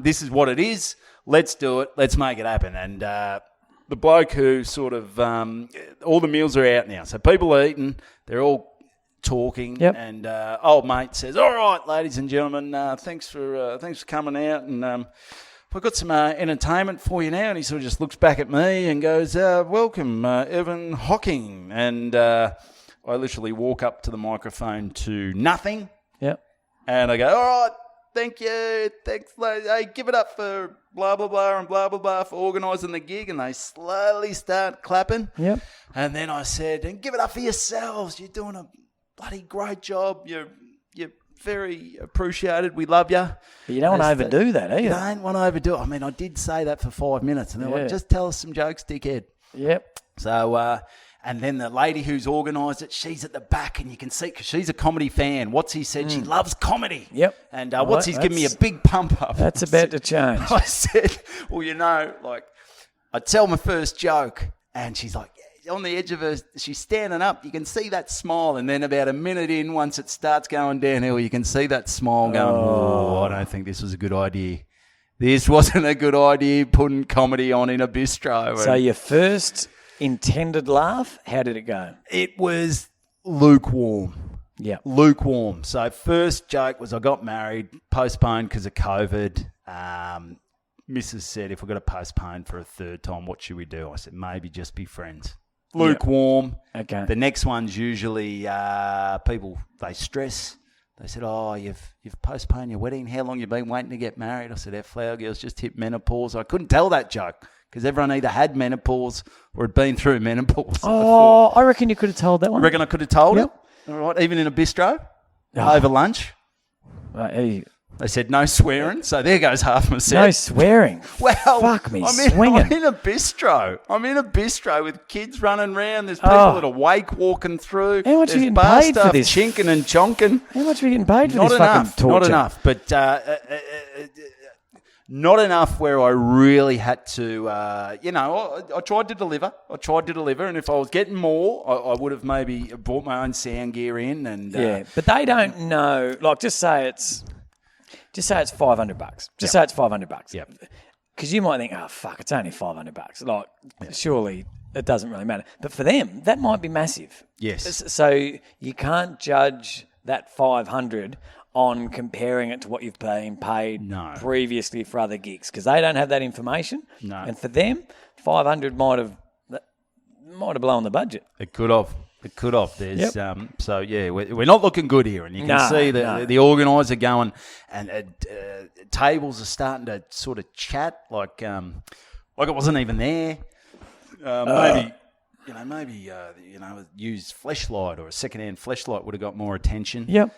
This is what it is. Let's do it. Let's make it happen. And the bloke who sort of all the meals are out now, so people are eating. They're all talking, Yep. and old mate says, "All right, ladies and gentlemen, thanks for coming out, and I've got some entertainment for you now." And he sort of just looks back at me and goes, "Welcome, Evan Hocking." And I literally walk up to the microphone to nothing, Yep. and I go, "All right, thank you, thanks, ladies. Hey, give it up for blah blah blah and blah blah blah for organising the gig." And they slowly start clapping. Yep. And then I said, "And give it up for yourselves. You're doing a bloody great job. You're very appreciated. We love you." But you don't want to overdo that, You either. don't want to overdo it. I mean, I did say that for 5 minutes, and they're Yeah. like, "Just tell us some jokes, dickhead." Yep. So, and then the lady who's organised it, she's at the back, and you can see because she's a comedy fan. Watsy said she loves comedy. Yep. And Well, Watsy's giving me a that's- big pump up. That's about to change. I said, well, I tell my first joke, and she's like, on the edge of her, she's standing up. You can see that smile, and then about a minute in, once it starts going downhill, you can see that smile going, oh, I don't think this was a good idea. This wasn't a good idea, putting comedy on in a bistro. So And your first intended laugh, how did it go? it was lukewarm. Yeah. Lukewarm. So first joke was I got married, postponed because of COVID. Mrs. said, if we're going to postpone for a third time, what should we do? I said, maybe just be friends. Lukewarm. Okay. The next one's usually people, they stress. They said, oh, you've postponed your wedding. How long you been waiting to get married? I said, our flower girls just hit menopause. I couldn't tell that joke because everyone either had menopause or had been through menopause. Oh, I reckon you could have told that one. I reckon I could have told Yep. it. All right, even in a bistro, over lunch. Hey, They said no swearing, so there goes half my set. no swearing. Well, Fuck me, I'm swinging. in a bistro. I'm in a bistro with kids running around. There's people at a wake walking through. How much are There's you getting bar paid for staff this? chinking and chonking. How much are we getting paid for Not this enough. fucking Not torture? enough. But not enough where I really had to. I tried to deliver. And if I was getting more, I would have maybe bought my own sound gear in. And Yeah, but they don't know. Like, just say it's $500. Just say it's $500. Yep. Because you might think, oh fuck, it's only $500. Like, surely it doesn't really matter. But for them, that might be massive. Yes. So you can't judge that $500 on comparing it to what you've been paid No. previously for other gigs because they don't have that information. No. And for them, $500 might have blown the budget. It could have. There's Yep. so yeah, we're not looking good here, and you can No, see no. the organiser going, and tables are starting to sort of chat like it wasn't even there. maybe use fleshlight or a second-hand fleshlight would have got more attention. Yep.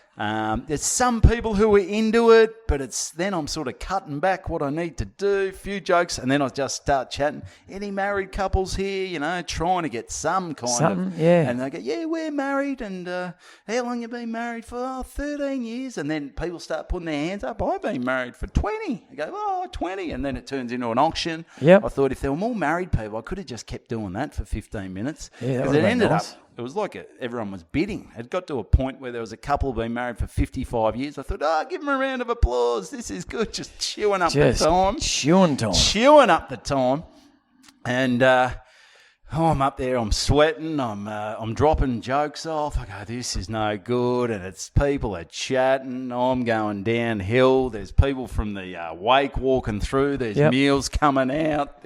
There's some people who are into it, but then I'm sort of cutting back what I need to do, a few jokes, and then I just start chatting. Any married couples here, trying to get some kind of... Yeah. And they go, yeah, we're married, and how long you been married for? 13 years. And then people start putting their hands up. I've been married for 20. I go, 20. And then it turns into an auction. Yep. I thought if there were more married people, I could have just kept doing that for 15 minutes. Yeah, that Because would it have been ended nice. up... It was like everyone was bidding. It got to a point where there was a couple who'd been married for 55 years. I thought, give them a round of applause. This is good. Just chewing up the time. Chewing time. Chewing up the time. And I'm up there. I'm sweating. I'm dropping jokes off. I go, this is no good. And people are chatting. I'm going downhill. There's people from the wake walking through. There's meals coming out.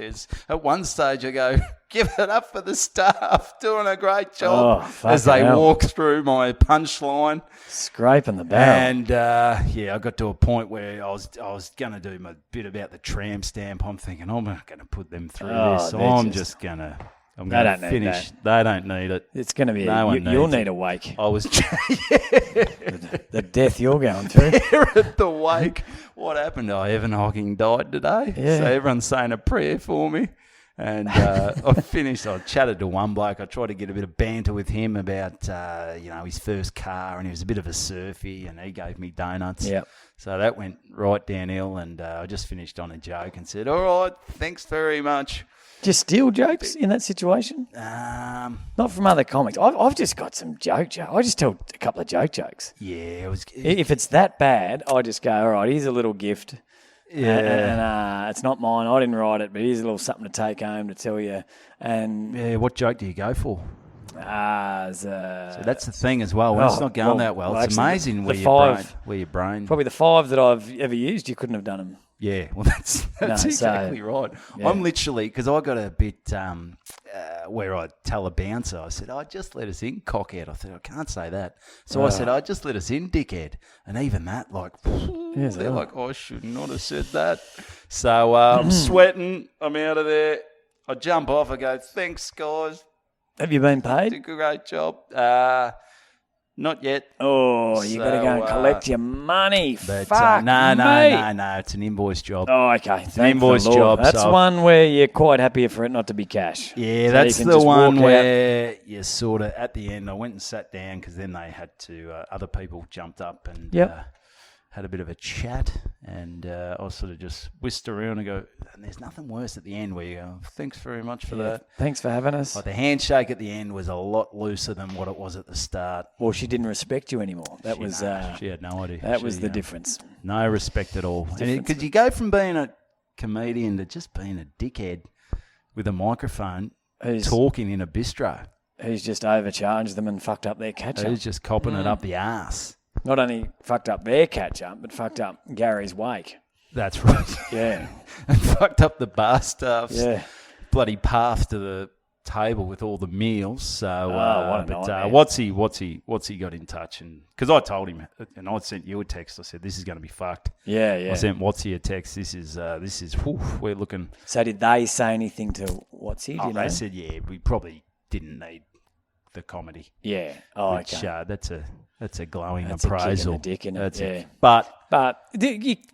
At one stage I go, give it up for the staff, doing a great job as they walk through my punchline. Scraping the barrel. And, I got to a point where I was going to do my bit about the tram stamp. I'm thinking, I'm not going to put them through this. I'm just going to finish. They don't need it. It's going to be, needs you'll need it. a wake. I was The death you're going through. there at the wake. What happened? Evan Hocking died today. Yeah. So everyone's saying a prayer for me. And I finished. I chatted to one bloke. I tried to get a bit of banter with him about, his first car, and he was a bit of a surfy, and he gave me donuts. Yep. So that went right downhill, and I just finished on a joke and said, "All right, thanks very much." Just steal jokes in that situation? Not from other comics. I've just got some jokes. I just tell a couple of jokes. Yeah, it was. If it's that bad, I just go, all right, here's a little gift. Yeah. And it's not mine. I didn't write it, but here's a little something to take home to tell you. And Yeah, what joke do you go for? so that's the thing as well. When it's not going that well, it's actually, amazing the where your brain. Probably the 5 that I've ever used, you couldn't have done them. Yeah, well, that's exactly right. Yeah. I'm literally, because I got a bit where I tell a bouncer, I said, just let us in, cockhead. I said, I can't say that. So I said, just let us in, dickhead. And even that, they're like, I should not have said that. So I'm sweating. I'm out of there. I jump off. I go, thanks, guys. Have you been Did paid? a great job. Not yet. Oh, you got to go and collect your money. But Fuck no. me. It's an invoice job. Oh, okay. It's an invoice job. That's so one where you're quite happy for it not to be cash. Yeah, So that's you can the just one walk where you sort of, at the end, I went and sat down because then they had to, other people jumped up and had a bit of a chat, and I sort of just whisked around and go, and there's nothing worse at the end where you go, thanks very much for that. Thanks for having us. Like the handshake at the end was a lot looser than what it was at the start. Well, she didn't respect you anymore. She had no idea. That was the difference. No respect at all. Because you go from being a comedian to just being a dickhead with a microphone talking in a bistro. Who's just overcharged them and fucked up their catch-up. Who's just copping it up the arse. Not only fucked up their catch-up, but fucked up Gary's wake. That's right. Yeah. And fucked up the bar staff's Yeah. path to the table with all the meals. So, what a nightmare. what's he got in touch? And because I told him, and I sent you a text. I said, "This is going to be fucked." Yeah, yeah. I sent Watsy a text. This is. We're looking. So did they say anything to what's he? They said, "Yeah, we probably didn't need the comedy." Yeah. Oh, which, okay. That's a glowing That's appraisal. a kick in the dick, innit? Yeah. But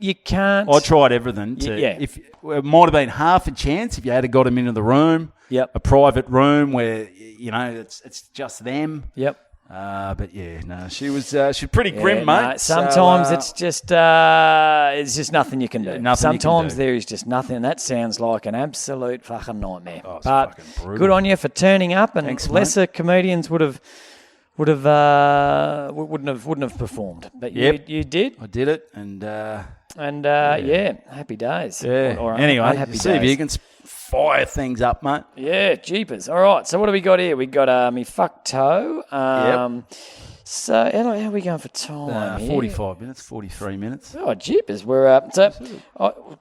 you can't. I tried everything. If it might have been half a chance if you had got them into the room. Yep. A private room where it's just them. Yep. But yeah, no, she's pretty grim, mate. No, sometimes it's just nothing you can do. Nothing you can Sometimes do. there is just nothing, and that sounds like an absolute fucking nightmare. Oh, it's but fucking brutal. good on you for turning up, and Thanks, mate. lesser comedians wouldn't have performed, but you did, I did it, and happy days. Or anyway, unhappy see if days. you can fire things up, mate. Yeah, jeepers. All right, so what do we got here? We got me fuck toe. So how are we going for time? here? 45 minutes, 43 minutes. Oh, jeepers. We're up. So,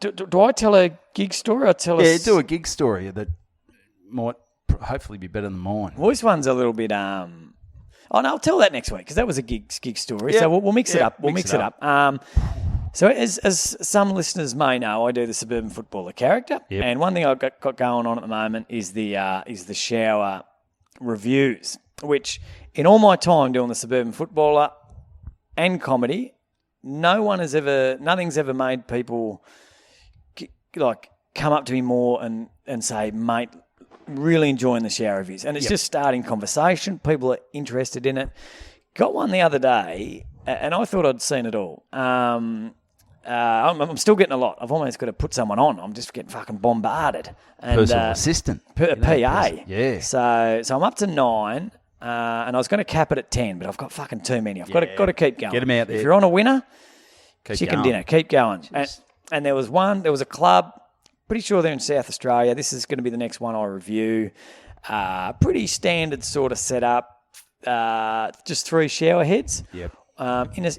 do I tell a gig story or tell us? Yeah, do a gig story that might hopefully be better than mine. Well, this one's a little bit. Oh, no, I'll tell that next week because that was a gig story. So we'll mix it up. We'll mix it up. So as some listeners may know, I do the suburban footballer character, and one thing I've got going on at the moment is the shower reviews, which in all my time doing the Suburban Footballer and comedy, nothing's ever made people come up to me more and say, mate, really enjoying the shower reviews. And it's just starting conversation. People are interested in it. Got one the other day, and I thought I'd seen it all. I'm still getting a lot. I've almost got to put someone on. I'm just getting fucking bombarded. And, Personal assistant. PA. Yeah. So I'm up to 9, and I was going to cap it at 10, but I've got fucking too many. I've got to keep going. Get 'em out there. If you're on a winner, Keep chicken going. dinner. Keep going. And there was a club, pretty sure they're in South Australia. This is going to be the next one I review. Pretty standard sort of setup. Just 3 shower heads. Yep.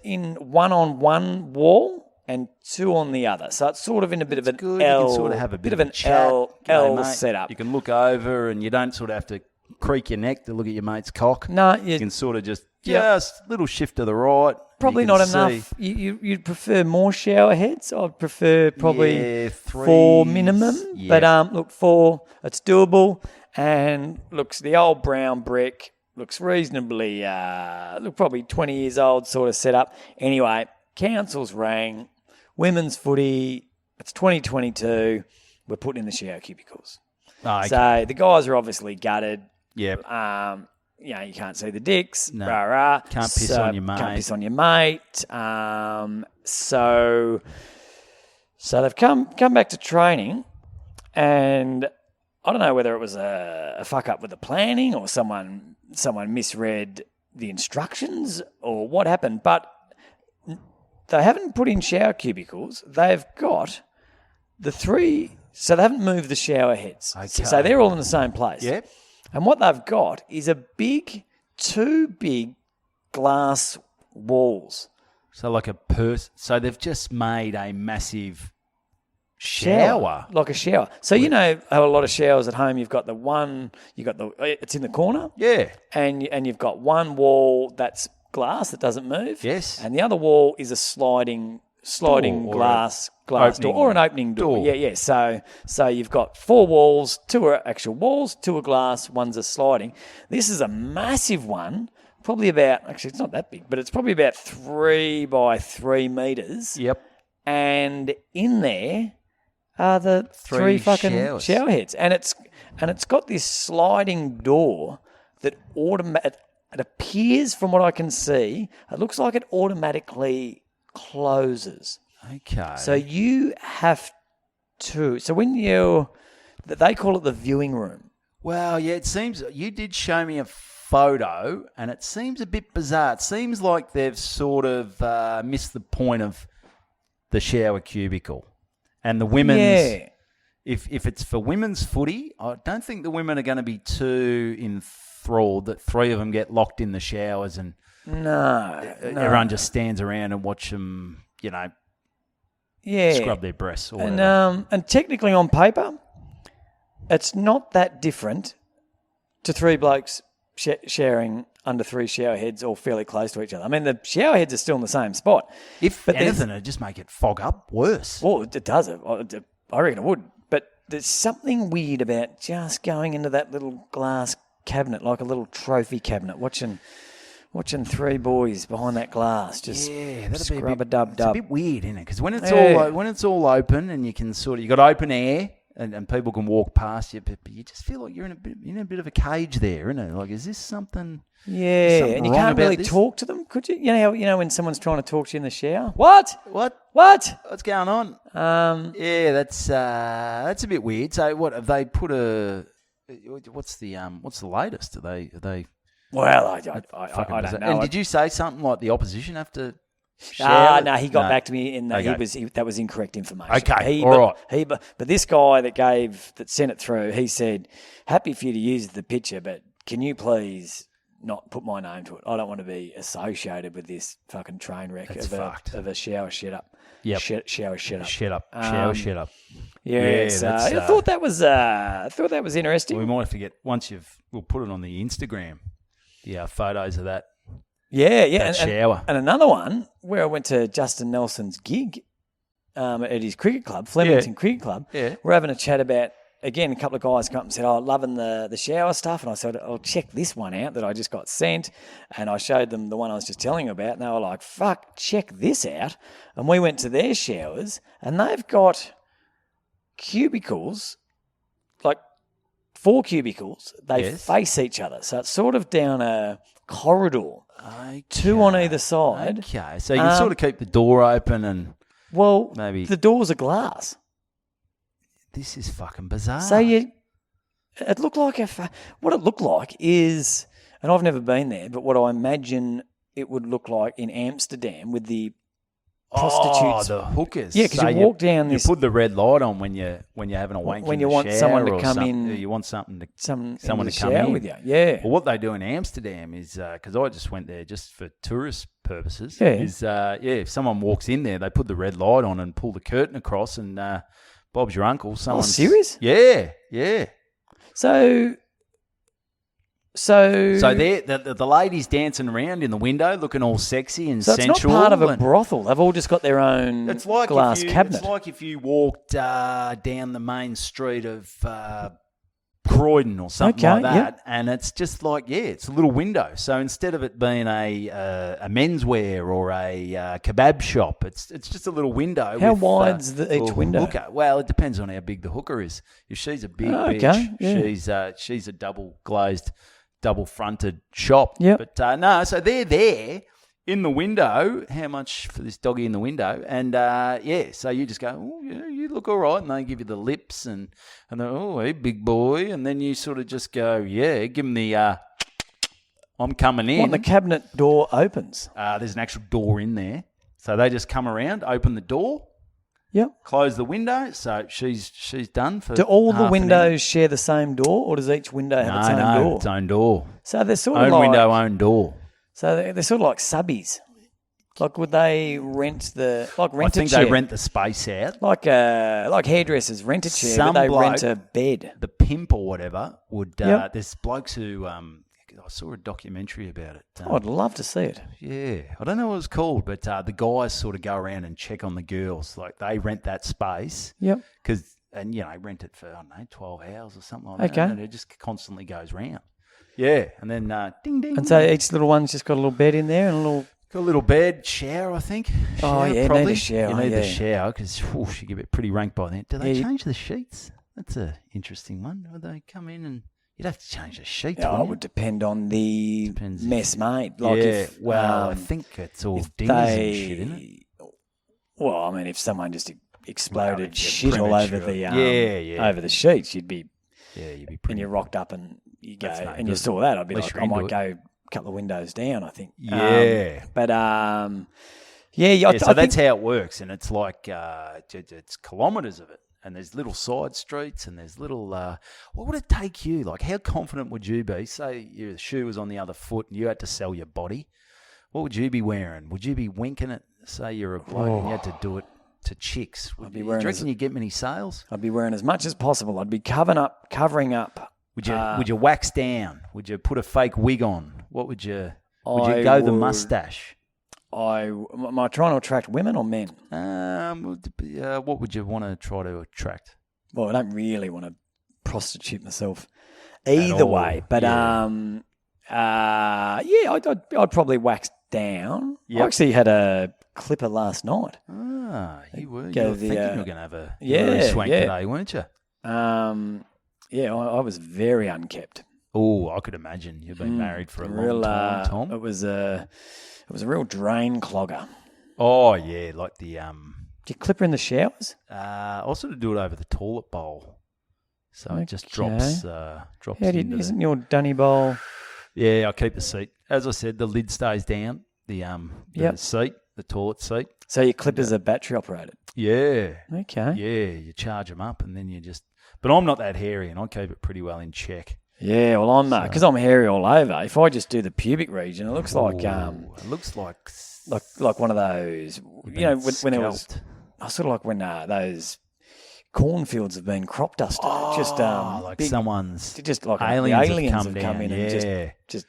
In one on one wall and 2 on the other. So it's sort of in a bit of an Good. L. You can sort of have a bit of an chat. L G'day, mate. setup. You can look over and you don't sort of have to creak your neck to look at your mate's cock. No, You can sort of just Yep. little shift to the right. Probably You can not see. enough. You'd prefer more shower heads. I'd prefer probably 3 4 minimum. Yeah. But look, 4, it's doable. And looks the old brown brick looks reasonably probably 20 years old sort of setup. Anyway, council's rang, women's footy. It's 2022. We're putting in the shower cubicles. Oh, okay. So the guys are obviously gutted. Yep. You can't see the dicks. No. Rah, rah. Can't piss on your mate. Can't piss on your mate. So they've come back to training, and I don't know whether it was a fuck up with the planning or someone misread the instructions or what happened, but they haven't put in shower cubicles. They've got the 3, so they haven't moved the shower heads. Okay. So they're all in the same place. Yep. And what they've got is 2 big glass walls. So like a so they've just made a massive shower. Like a shower. So you know how a lot of showers at home, you've got it's in the corner. Yeah. And you've got one wall that's glass that doesn't move. Yes. And the other wall is a sliding Door or glass opening door or an opening door. door. Yeah. So you've got 4 walls, 2 are actual walls, 2 are glass, one's a sliding. This is a massive one, probably it's not that big, but it's probably about 3 by 3 meters. Yep. And in there are the 3 3 fucking showers. shower heads. And it's got this sliding door that it appears, from what I can see, it looks like it automatically closes. Okay. So you have to. So when they call it the viewing room. Well, yeah, it seems you did show me a photo, and it seems a bit bizarre. It seems like they've sort of missed the point of the shower cubicle and the women's. Yeah. If it's for women's footy, I don't think the women are going to be too enthralled that 3 of them get locked in the showers and No. everyone just stands around and watch them, Yeah. scrub their breasts or whatever. And technically on paper, it's not that different to 3 blokes sharing under 3 shower heads all fairly close to each other. I mean, the shower heads are still in the same spot. If anything, it'd just make it fog up worse. Well, it does. I reckon it would. But there's something weird about just going into that little glass cabinet, like a little trophy cabinet, watching 3 boys behind that glass, just scrub a dub. It's a bit weird, isn't it? Because when it's all open and you can you got open air and people can walk past you, but you just feel like you're in a bit of a cage there, isn't it? Like, is this something? Yeah, something and you wrong can't about really this? talk to them, could you? You know when someone's trying to talk to you in the shower. What? What's going on? Yeah, that's a bit weird. So what have they put what's the latest? Are they? Well, I Fucking don't bizarre. know. And did you say something like the opposition have to shower? No, he got back to me in that Okay. that was incorrect information. Okay, all right. But this guy that sent it through, he said, happy for you to use the picture, but can you please not put my name to it? I don't want to be associated with this fucking train wreck of a shower shit up. Yep. Shower shit up. Shut up. Shower shut up. Yeah, so I thought that was interesting. We might forget we'll put it on the Instagram. The photos of that. Yeah. That shower. And another one where I went to Justin Nelson's gig at his cricket club, Flemington Cricket Club. Yeah. We're having a chat about again, a couple of guys come up and said, "Oh, loving the shower stuff," and I said, "I'll check this one out that I just got sent," and I showed them the one I was just telling you about, and they were like, "Fuck, check this out," and we went to their showers, and they've got cubicles, like 4 cubicles. They face each other, so it's sort of down a corridor, 2 on either side. Okay, so you can sort of keep the door open and maybe the doors are glass. This is fucking bizarre. So it looked like what it looked like is, and I've never been there, but what I imagine it would look like in Amsterdam with the prostitutes. Oh, the hookers. Yeah, because you walk down this. You put the red light on when you're having a wank. When in you the want shower someone to or come something. in. You want someone to someone to come shower in with you. Yeah. Well, what they do in Amsterdam is because I just went there just for tourist purposes. Yeah. Is if someone walks in there, they put the red light on and pull the curtain across, and Bob's your uncle. Someone's serious? Yeah. So there, the ladies dancing around in the window, looking all sexy and sensual. It's not part of a brothel. They've all just got their own glass cabinet. It's like if you walked down the main street of Croydon or something like that, and it's just like it's a little window. So instead of it being a menswear or a kebab shop, it's just a little window. How wide's each window? Hooker. Well, it depends on how big the hooker is. If she's a big bitch, she's a double glazed, double fronted shop. Yeah. But no, so they're there in the window. How much for this doggy in the window? And so you just go, oh yeah, you look all right, and they give you the lips and they're, oh hey big boy, and then you sort of just go, yeah, give them the I'm coming in. When the cabinet door opens, there's an actual door in there, so they just come around, open the door. Yep. Close the window, so she's done for. Do all the windows share the same door, or does each window have its own door? Its own door. So they're sort of like own window, own door. So they're sort of like subbies. Like would they rent a chair? I think they rent the space out. Like hairdressers rent a chair, but they rent a bed. The pimp or whatever would. There's blokes who. I saw a documentary about it. I'd love to see it. Yeah, I don't know what it's called, but the guys sort of go around and check on the girls. Like they rent that space. Yep. And rent it for, I don't know, 12 hours or something like that. And it just constantly goes round. Yeah, and then ding, ding. And so each little one's just got a little bed in there and a little... Got a little bed, shower, I think. Shower, probably. Need a shower. You need the shower because you get it pretty rank by then. Do they change the sheets? That's an interesting one. Would they come in and... You'd have to change the sheets. It would depend on the mess made. Like I think it's all dingers and shit, isn't it? Well, I mean, if someone just exploded shit all over the over the sheets, you'd be pretty. And you rocked up and you go and you saw that, I'd be like, I might go a couple of windows down. I think. Yeah, so that's how it works, and it's like it's kilometres of it. And there's little side streets and there's little... what would it take you? Like, how confident would you be? Say your shoe was on the other foot and you had to sell your body. What would you be wearing? Would you be winking it? Say you're a bloke and you had to do it to chicks. I'd be wearing... Do you reckon you get many sales? I'd be wearing as much as possible. I'd be covering up. Would you wax down? Would you put a fake wig on? What would you... Would you go the mustache? Am I trying to attract women or men? What would you want to try to attract? Well, I don't really want to prostitute myself either way, but I'd probably wax down. Yep. I actually had a clipper last night. You were thinking you were going to have a swank today, weren't you? I was very unkept. Oh, I could imagine. You've been married for a long time, Tom. It was a real drain clogger. Oh yeah, like the Do you clip her in the showers? I'll sort of do it over the toilet bowl, so it just drops. Isn't your dunny bowl? Yeah, I keep the seat. As I said, the lid stays down. The seat, the toilet seat. So your clippers are battery operated. Yeah. Okay. Yeah, you charge them up, and then you just. But I'm not that hairy, and I keep it pretty well in check. Yeah, well, I'm because I'm hairy all over. If I just do the pubic region, it looks like it looks like one of those. You know, when it was sort of like when those cornfields have been crop dusted. Like big, someone's just like aliens have come in and just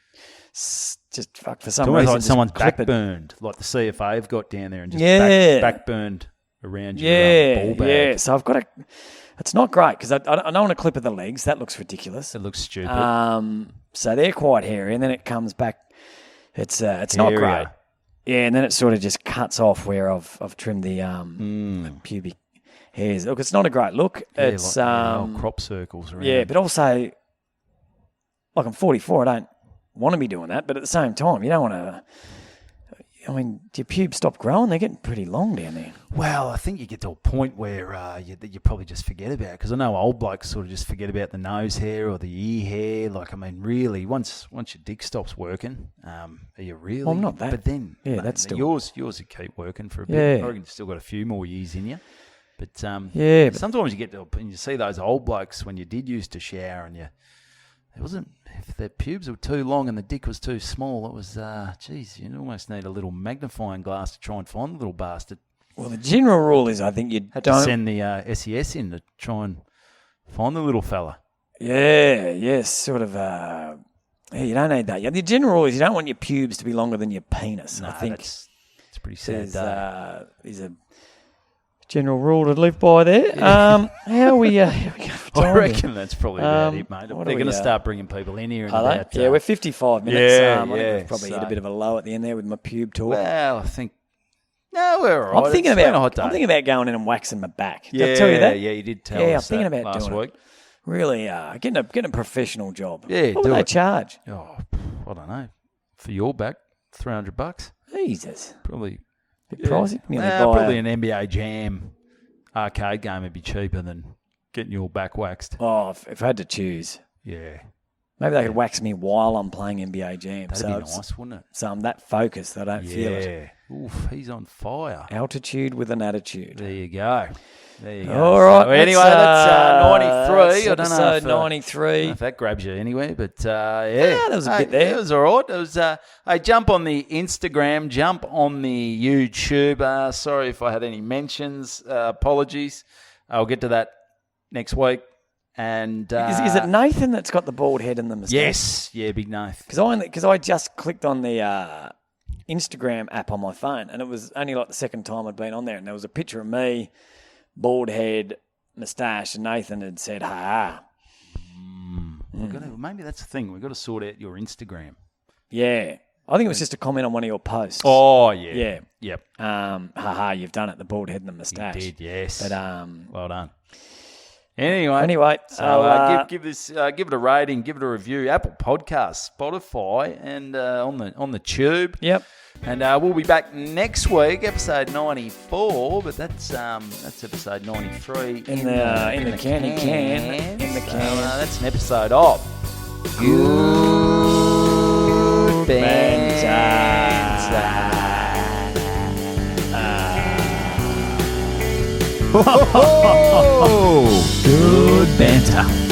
fuck for some it's reason. Like someone's backburned, like the CFA have got down there and just backburned around your ball bag. Yeah, so I've got It's not great because I don't want to clip at the legs. That looks ridiculous. It looks stupid. So they're quite hairy, and then it comes back. It's not Hairier. great. Yeah, and then it sort of just cuts off where I've trimmed the pubic hairs. Look, it's not a great look. Yeah, It's old crop circles around. yeah, but also, like I'm 44, I don't want to be doing that. But at the same time, you don't want to. I mean, do your pubes stop growing? They're getting pretty long down there. Well, I think you get to a point where you probably just forget about it. Because I know old blokes sort of just forget about the nose hair or the ear hair. Like, I mean, really, once your dick stops working, are you really? Well, not that. But then, Yeah, that's still- yours. You keep working for a bit. Yeah. I reckon you've still got a few more years in you. But Yeah, but- sometimes you get to and you see those old blokes when you did used to shower and it wasn't. If their pubes were too long and the dick was too small, it was, you almost need a little magnifying glass to try and find the little bastard. Well, the general rule is I think you Had to don't. send the SES in to try and find the little fella. Yeah, sort of. Yeah, you don't need that. Yeah, the general rule is you don't want your pubes to be longer than your penis. No, I think it's a pretty sad day. is a general rule to live by there. How are we go for time I here? reckon that's probably about it, mate. what They're do we, going to start bringing people in here. In Are they? about, Yeah, we're 55 minutes. yeah, I think yeah, we've probably hit so- a bit of a low at the end there with my pube talk. Well, I think... No, we're all right. I'm thinking It's been a hot day. about going in and waxing my back. Did yeah, I tell you that? Yeah, you did tell Yeah, I'm us thinking that about last doing week. it. Really, getting a professional job. Yeah, what do do they it. charge? Oh, I don't know. For your back, $300. Jesus, Probably... bit pricey. Nearly buy probably an NBA Jam arcade game would be cheaper than getting your back waxed. Oh, if I had to choose, Yeah, maybe they could wax me while I'm playing NBA Jam. that'd So be it's- nice, wouldn't it? So I'm that focused that I don't feel it. Yeah. Oof, he's on fire. Altitude with an attitude. There you go. There you go. All right. So anyway, that's 93. That's I don't know episode if, I don't 93. know if that grabs you anyway, but yeah. there was a bit there. It was all right. It was. Hey, jump on the Instagram, jump on the YouTube. Sorry if I had any mentions. Apologies. I'll get to that next week. And Is it Nathan that's got the bald head and the moustache? yes, yeah, big Nath. Because I just clicked on the Instagram app on my phone, and it was only like the second time I'd been on there, and there was a picture of me, bald head, moustache, and Nathan had said, "Ha." Maybe that's the thing. We've got to sort out your Instagram. Yeah. I think it was just a comment on one of your posts. Oh yeah, Yeah. yep. Haha, you've done it, the bald head and the You moustache. did, yes. But well done. Anyway, so give this, give it a rating, give it a review. Apple Podcasts, Spotify, and on the Tube. Yep. And we'll be back next week, episode 94. But that's episode 93 In the candy can. In the So, can. that's an episode of Good Banter. Good banter.